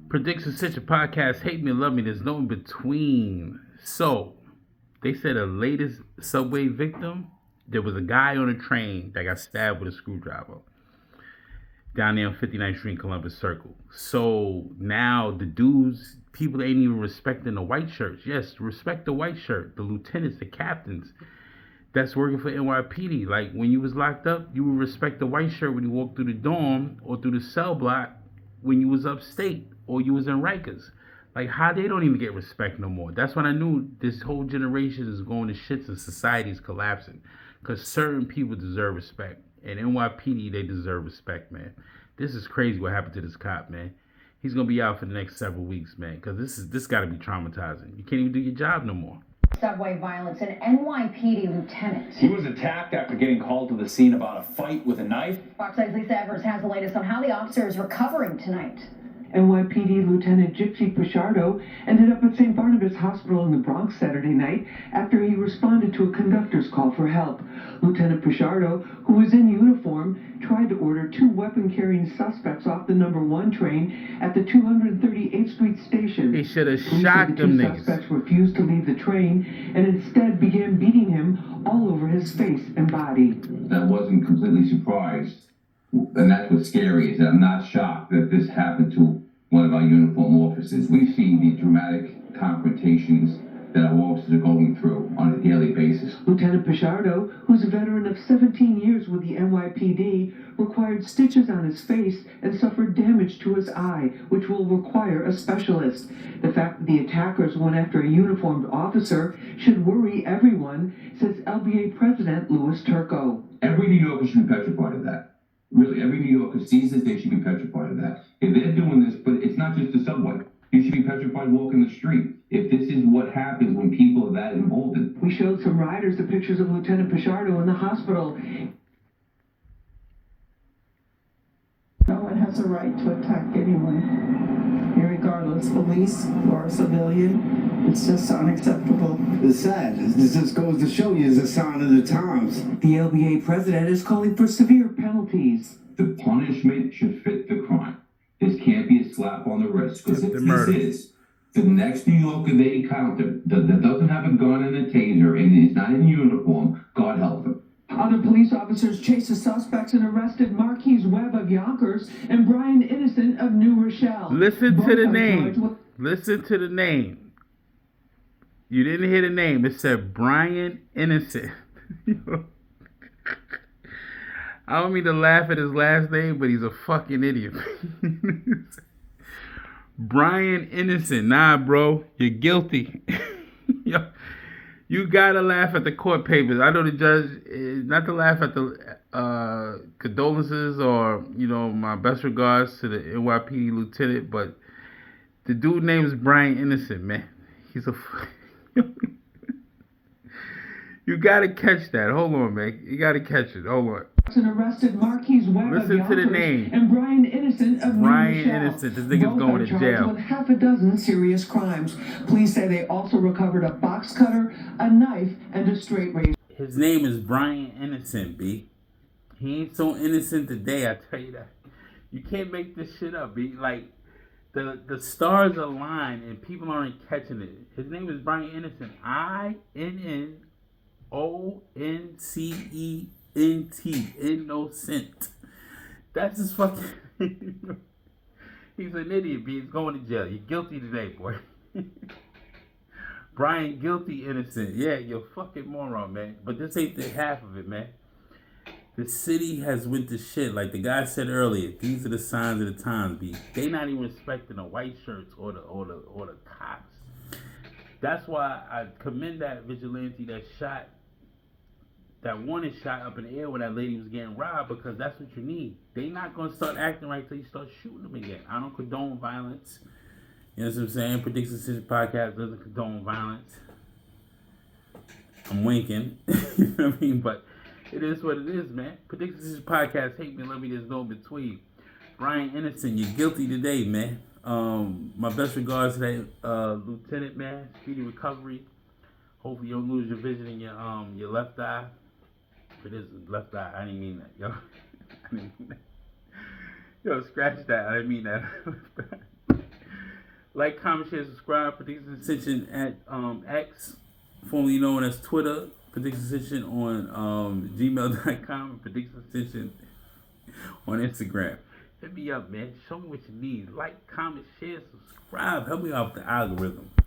Predicts such a podcast. Hate me or love me. There's no in between. So, they said a latest subway victim. There was a guy on a train that got stabbed with a screwdriver down there on 59th Street, Columbus Circle. So now the dudes, people ain't even respecting the white shirts. Yes, respect the white shirt, the lieutenants, the captains that's working for NYPD. Like when you was locked up, you would respect the white shirt when you walked through the dorm or through the cell block when you was upstate or you was in Rikers. Like how they don't even get respect no more. That's when I knew this whole generation is going to shits and society's collapsing. Cause certain people deserve respect. And NYPD, they deserve respect, man. This is crazy what happened to this cop, man. He's gonna be out for the next several weeks, man. Cause this gotta be traumatizing. You can't even do your job no more. Subway violence, an NYPD lieutenant. He was attacked after getting called to the scene about a fight with a knife. Fox 8's Lisa Evers has the latest on how the officer is recovering tonight. NYPD Lieutenant Gypsy Pichardo ended up at St. Barnabas Hospital in the Bronx Saturday night after he responded to a conductor's call for help. Lieutenant Pichardo, who was in uniform, tried to order two weapon-carrying suspects off the number 1 train at the 238th Street station. He should have shot them niggas. The two suspects refused to leave the train and instead began beating him all over his face and body. That wasn't completely surprised. And that's what's scary, is that I'm not shocked that this happened to one of our uniform officers. We've seen the dramatic confrontations that our officers are going through on a daily basis. Lieutenant Pichardo, who's a veteran of 17 years with the NYPD, required stitches on his face and suffered damage to his eye, which will require a specialist. The fact that the attackers went after a uniformed officer should worry everyone, says LBA President Louis Turco. Every New Yorker should be petrified of that. Really, every New Yorker sees this, they should be petrified of that. If they're doing this, but it's not just the subway. You should be petrified walking the street. If this is what happens when people are that emboldened. We showed some riders the pictures of Lieutenant Pichardo in the hospital. No one has a right to attack anyone, regardless, police or civilian. It's just unacceptable. It's sad. This just goes to show you it's a sign of the times. The LBA president is calling for severe penalties. The punishment should fit the crime. This can't be a slap on the wrist, because if this is, the next New Yorker they encounter that doesn't have a gun and a taser and is not in uniform, God help them. Other police officers chased the suspects and arrested Marquise Webb of Yonkers and Brian Innocent of New Rochelle. Listen to the name. Listen to the name. You didn't hear the name. It said Brian Innocent. I don't mean to laugh at his last name, but he's a fucking idiot. Brian Innocent. Nah, bro. You're guilty. Yo, you gotta laugh at the court papers. I know the judge, not to laugh at the condolences or, my best regards to the NYPD lieutenant, but the dude name is Brian Innocent, man. He's a... You gotta catch that. Hold on, man. You gotta catch it. Hold on. Arrested Marquise Webb Listen of to the Yonkers name. And Brian Innocent of Brian New Rochelle. Innocent. This nigga's Both going are to charged jail. with half a dozen serious crimes. Police say they also recovered a box cutter, a knife, and a straight razor. His name is Brian Innocent, B. He ain't so innocent today, I tell you that. You can't make this shit up, B. Like, the stars align and people aren't catching it. His name is Brian Innocent. INNONCENT. Innocent. That's his fucking... He's an idiot, B. He's going to jail. You're guilty today, boy. Brian, guilty, innocent. Yeah, you're a fucking moron, man. But this ain't the half of it, man. The city has went to shit. Like the guy said earlier, these are the signs of the times, B. They not even respecting the white shirts or the cops. That's why I commend that vigilante that wanted shot up in the air when that lady was getting robbed, because that's what you need. They not gonna start acting right till you start shooting them again. I don't condone violence. You know what I'm saying? Predicts Decision Podcast doesn't condone violence. I'm winking. You know what I mean? But it is what it is, man. Predicts Decision Podcast, hate me, love me, there's no between. Brian Innocent, you're guilty today, man. My best regards to that lieutenant, man. Speedy recovery. Hopefully you don't lose your vision in your left eye. If it is left eye, I didn't mean that, yo. I didn't mean that. Yo, scratch that. I didn't mean that. Like, comment, share, subscribe. Predictions Ascension at X, formerly known as Twitter. Predictions Ascension on gmail.com. Predictions Ascension on Instagram. Hit me up, man. Show me what you need. Like, comment, share, subscribe. Help me out with the algorithm.